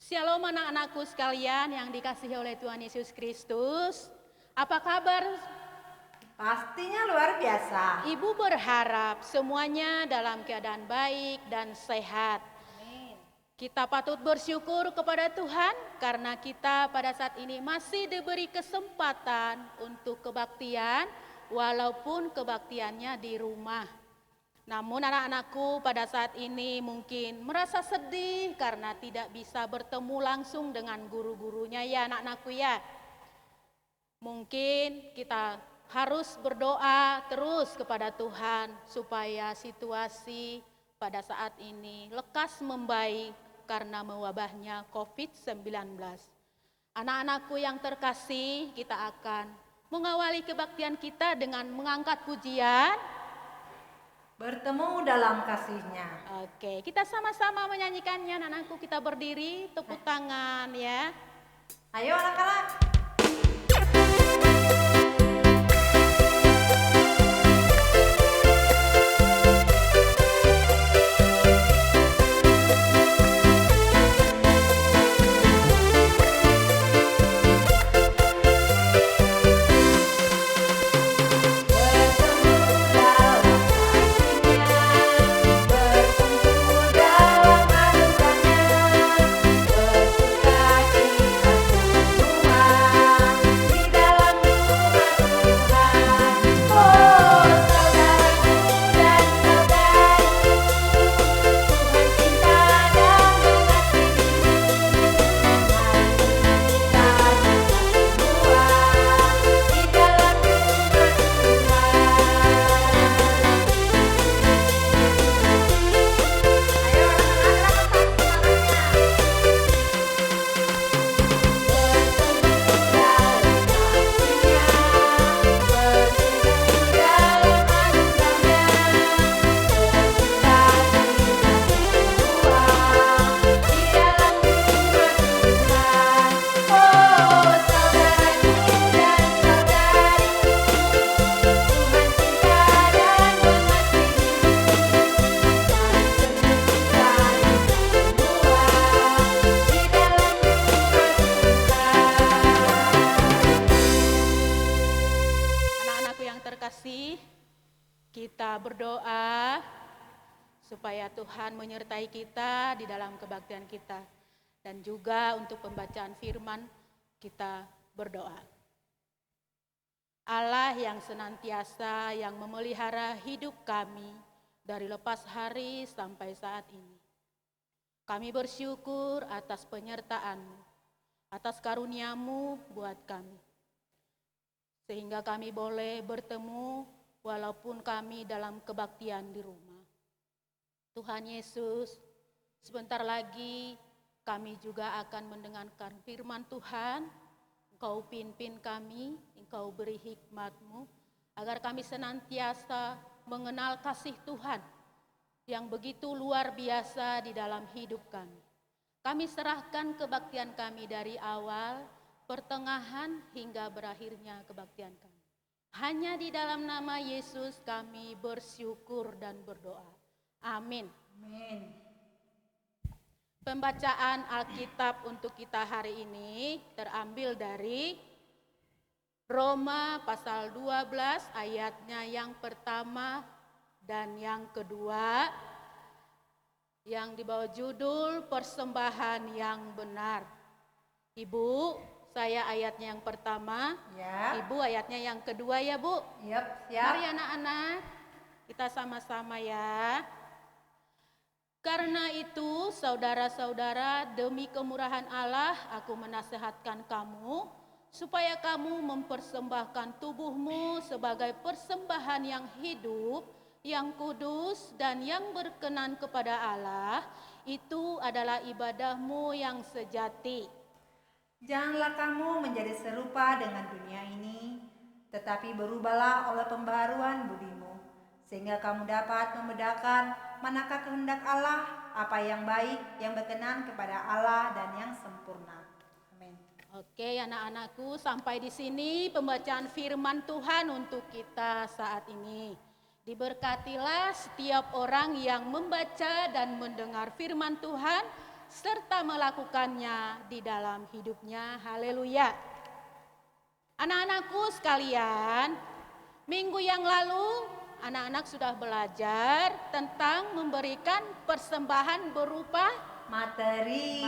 Shalom anak-anakku sekalian yang dikasihi oleh Tuhan Yesus Kristus. Apa kabar? Pastinya luar biasa. Ibu berharap semuanya dalam keadaan baik dan sehat. Amin. Kita patut bersyukur kepada Tuhan karena kita pada saat ini masih diberi kesempatan untuk kebaktian walaupun kebaktiannya di rumah. Namun anak-anakku pada saat ini mungkin merasa sedih karena tidak bisa bertemu langsung dengan guru-gurunya ya anak-anakku ya. Mungkin kita harus berdoa terus kepada Tuhan supaya situasi pada saat ini lekas membaik karena mewabahnya COVID-19. Anak-anakku yang terkasih, kita akan mengawali kebaktian kita dengan mengangkat pujian. Bertemu dalam kasih-Nya. Oke, kita sama-sama menyanyikannya anak-anakku. Kita berdiri, tepuk tangan ya. Ayo anak-anak. Kita berdoa supaya Tuhan menyertai kita di dalam kebaktian kita. Dan juga untuk pembacaan firman kita berdoa. Allah yang senantiasa yang memelihara hidup kami dari lepas hari sampai saat ini. Kami bersyukur atas penyertaan-Mu, atas karunia-Mu buat kami. Sehingga kami boleh bertemu walaupun kami dalam kebaktian di rumah. Tuhan Yesus, sebentar lagi kami juga akan mendengarkan firman Tuhan. Engkau pimpin kami, Engkau beri hikmat-Mu, agar kami senantiasa mengenal kasih Tuhan yang begitu luar biasa di dalam hidup kami. Kami serahkan kebaktian kami dari awal, pertengahan hingga berakhirnya kebaktian kami. Hanya di dalam nama Yesus kami bersyukur dan berdoa. Amin. Amin. Pembacaan Alkitab untuk kita hari ini terambil dari Roma pasal 12 ayatnya yang pertama dan yang kedua, yang dibawa judul persembahan yang benar. Ibu, saya ayatnya yang pertama, Ya. Ibu ayatnya yang kedua ya Bu. Siap. Mari anak-anak, kita sama-sama ya. Karena itu, saudara-saudara, demi kemurahan Allah, aku menasihatkan kamu, supaya kamu mempersembahkan tubuhmu sebagai persembahan yang hidup, yang kudus, dan yang berkenan kepada Allah. Itu adalah ibadahmu yang sejati. Janganlah kamu menjadi serupa dengan dunia ini, tetapi berubahlah oleh pembaharuan budimu, sehingga kamu dapat membedakan manakah kehendak Allah, apa yang baik, yang berkenan kepada Allah, dan yang sempurna. Amin. Oke anak-anakku, sampai di sini pembacaan firman Tuhan untuk kita saat ini. Diberkatilah setiap orang yang membaca dan mendengar firman Tuhan serta melakukannya di dalam hidupnya. Haleluya. Anak-anakku sekalian, minggu yang lalu anak-anak sudah belajar tentang memberikan persembahan berupa materi.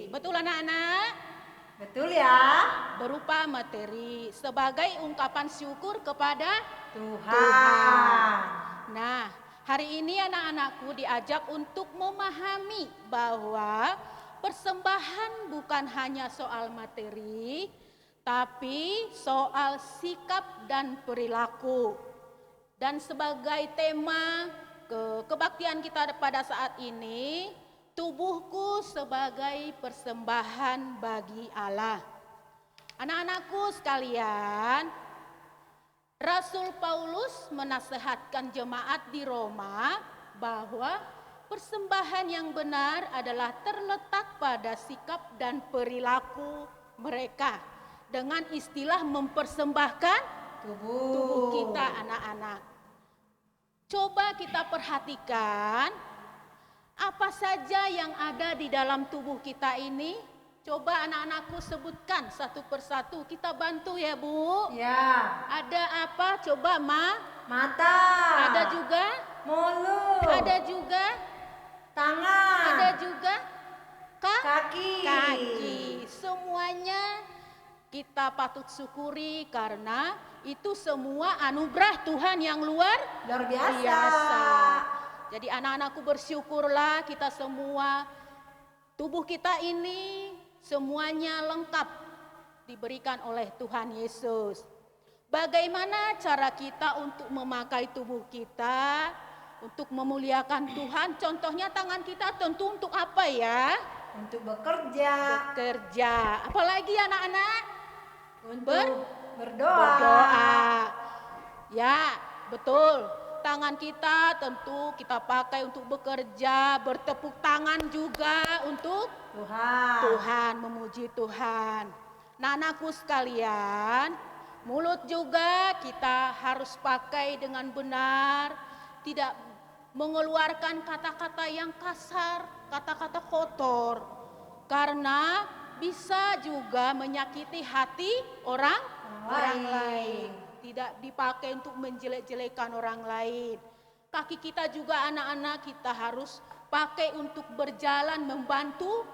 Betul anak-anak? Betul ya? Berupa materi sebagai ungkapan syukur kepada Tuhan. Nah, hari ini anak-anakku diajak untuk memahami bahwa persembahan bukan hanya soal materi, tapi soal sikap dan perilaku. Dan sebagai tema kebaktian kita pada saat ini, tubuhku sebagai persembahan bagi Allah. Anak-anakku sekalian, Rasul Paulus menasehatkan jemaat di Roma bahwa persembahan yang benar adalah terletak pada sikap dan perilaku mereka. Dengan istilah mempersembahkan tubuh kita anak-anak. Coba kita perhatikan apa saja yang ada di dalam tubuh kita ini. Coba anak-anakku sebutkan satu persatu. Kita bantu ya Bu. Ya. Ada apa? Coba Mata. Ada juga Mulut. Ada juga Tangan. Ada juga Kaki. Semuanya kita patut syukuri karena itu semua anugerah Tuhan yang luar biasa. Jadi anak-anakku bersyukurlah kita semua, tubuh kita ini semuanya lengkap diberikan oleh Tuhan Yesus. Bagaimana cara kita untuk memakai tubuh kita untuk memuliakan Tuhan? Contohnya tangan kita tentu untuk apa ya? Untuk bekerja. Apalagi anak-anak? Untuk berdoa. Ya, betul. Tangan kita tentu kita pakai untuk bekerja, bertepuk tangan juga untuk Tuhan, memuji Tuhan. Nah, anakku sekalian, mulut juga kita harus pakai dengan benar, tidak mengeluarkan kata-kata yang kasar, kata-kata kotor. Karena bisa juga menyakiti hati orang lain. Tidak dipakai untuk menjelek-jelekan orang lain. Kaki kita juga anak-anak kita harus pakai untuk berjalan membantu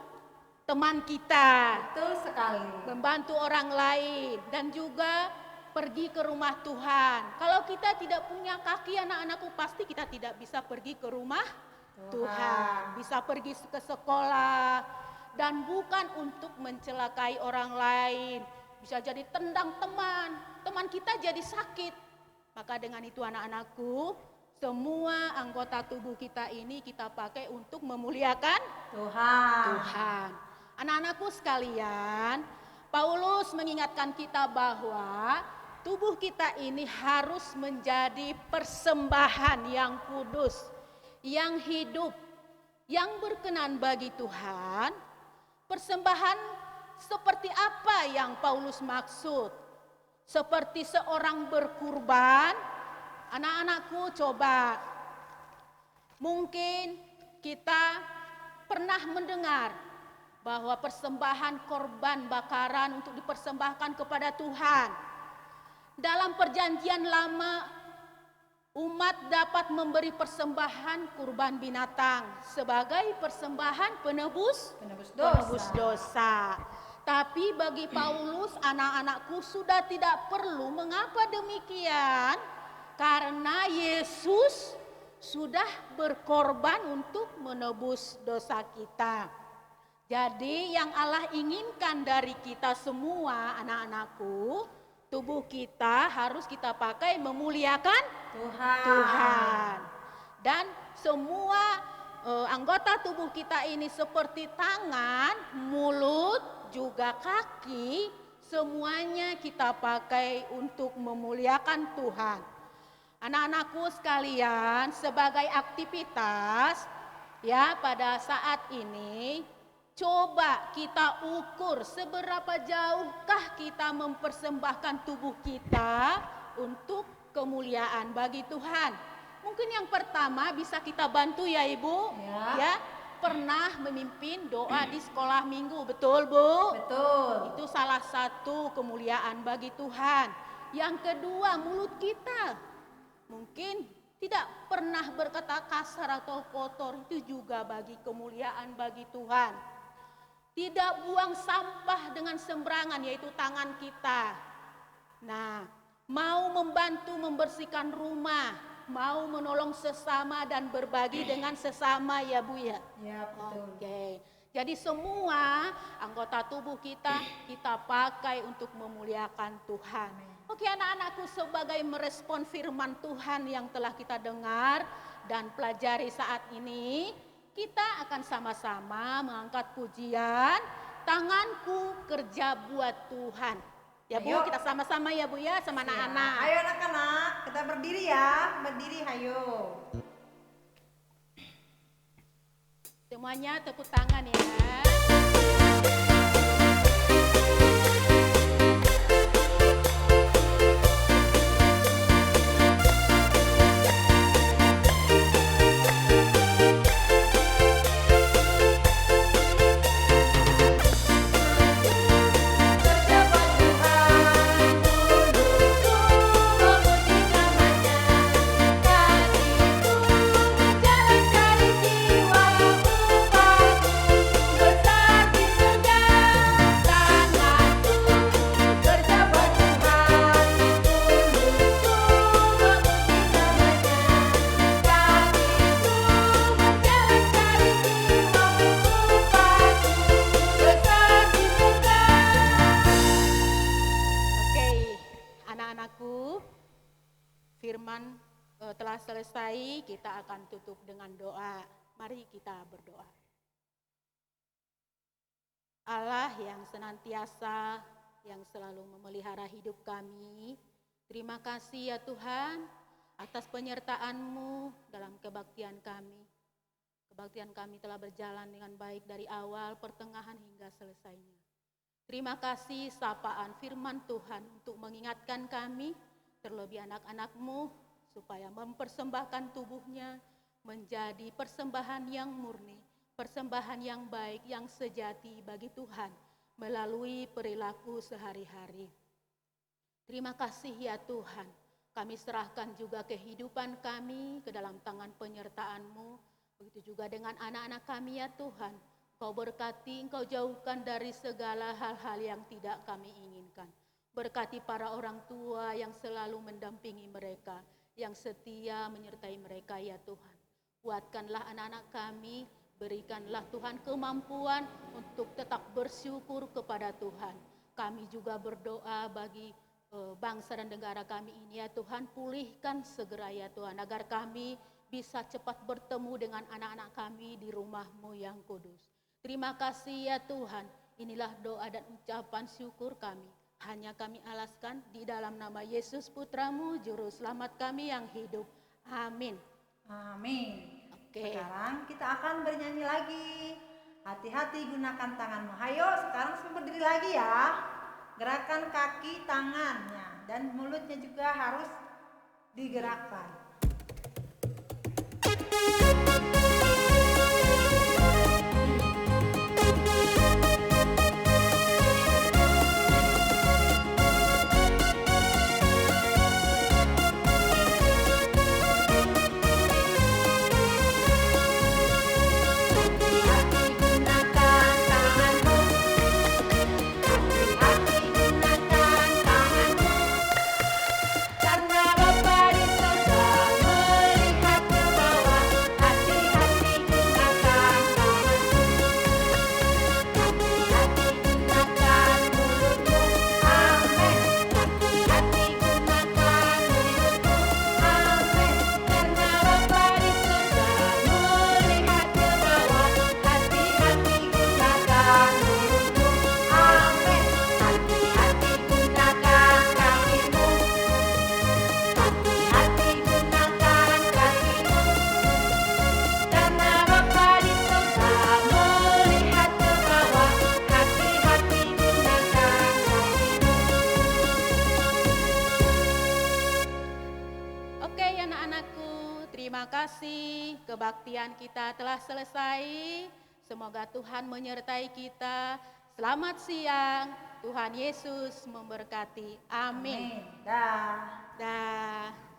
teman kita. Betul sekali. Membantu orang lain dan juga pergi ke rumah Tuhan. Kalau kita tidak punya kaki anak-anakku pasti kita tidak bisa pergi ke rumah Tuhan. Bisa pergi ke sekolah. Dan bukan untuk mencelakai orang lain. Bisa jadi tendang teman kita jadi sakit. Maka dengan itu anak-anakku, semua anggota tubuh kita ini kita pakai untuk memuliakan Tuhan. Anak-anakku sekalian, Paulus mengingatkan kita bahwa tubuh kita ini harus menjadi persembahan yang kudus, yang hidup, yang berkenan bagi Tuhan. Persembahan seperti apa yang Paulus maksud? Seperti seorang berkurban. Anak-anakku coba, mungkin kita pernah mendengar bahwa persembahan korban bakaran untuk dipersembahkan kepada Tuhan. Dalam perjanjian lama, umat dapat memberi persembahan kurban binatang sebagai persembahan penebus dosa. Tapi bagi Paulus, anak-anakku sudah tidak perlu. Mengapa demikian? Karena Yesus sudah berkorban untuk menebus dosa kita. Jadi yang Allah inginkan dari kita semua anak-anakku, tubuh kita harus kita pakai memuliakan Tuhan. Dan semua anggota tubuh kita ini seperti tangan, mulut, juga kaki, semuanya kita pakai untuk memuliakan Tuhan. Anak-anakku sekalian, sebagai aktivitas ya pada saat ini, coba kita ukur seberapa jauhkah kita mempersembahkan tubuh kita untuk kemuliaan bagi Tuhan. Mungkin yang pertama bisa kita bantu ya Ibu, ya. pernah memimpin doa di sekolah minggu, betul Bu? Betul. Itu salah satu kemuliaan bagi Tuhan. Yang kedua, mulut kita mungkin tidak pernah berkata kasar atau kotor, itu juga bagi kemuliaan bagi Tuhan. Tidak buang sampah dengan sembarangan, yaitu tangan kita. Nah, mau membantu membersihkan rumah, mau menolong sesama dan berbagi dengan sesama ya Bu ya. Ya, betul. Oke. Jadi semua anggota tubuh kita pakai untuk memuliakan Tuhan. Oke anak-anakku, sebagai merespon firman Tuhan yang telah kita dengar dan pelajari saat ini, kita akan sama-sama mengangkat pujian Tanganku Kerja Buat Tuhan. Ya Bu, Ayo. kita sama-sama ya Bu ya, sama anak-anak. Ayo anak-anak, kita berdiri ya. Berdiri, ayo. Semuanya tepuk tangan ya. Firman telah selesai, kita akan tutup dengan doa. Mari kita berdoa. Allah yang senantiasa, yang selalu memelihara hidup kami, terima kasih ya Tuhan atas penyertaan-Mu dalam kebaktian kami. Kebaktian kami telah berjalan dengan baik dari awal, pertengahan hingga selesainya. Terima kasih sapaan firman Tuhan untuk mengingatkan kami, terlebih anak-anak-Mu, supaya mempersembahkan tubuhnya menjadi persembahan yang murni, persembahan yang baik, yang sejati bagi Tuhan melalui perilaku sehari-hari. Terima kasih ya Tuhan, kami serahkan juga kehidupan kami ke dalam tangan penyertaan-Mu, begitu juga dengan anak-anak kami ya Tuhan. Kau berkati, Engkau jauhkan dari segala hal-hal yang tidak kami inginkan. Berkati para orang tua yang selalu mendampingi mereka, yang setia menyertai mereka ya Tuhan. Kuatkanlah anak-anak kami, berikanlah Tuhan kemampuan untuk tetap bersyukur kepada Tuhan. Kami juga berdoa bagi bangsa dan negara kami ini ya Tuhan, pulihkan segera ya Tuhan, agar kami bisa cepat bertemu dengan anak-anak kami di rumah-Mu yang kudus. Terima kasih ya Tuhan, inilah doa dan ucapan syukur kami. Hanya kami alaskan di dalam nama Yesus Putra-Mu, Juru Selamat kami yang hidup. Amin. Amin. Oke. Sekarang kita akan bernyanyi lagi. Hati-hati gunakan tanganmu. Hayo sekarang semua berdiri lagi ya. Gerakan kaki tangannya dan mulutnya juga harus digerakkan. Terima kasih, kebaktian kita telah selesai. Semoga Tuhan menyertai kita. Selamat siang, Tuhan Yesus memberkati. Amin. Dah. Dah.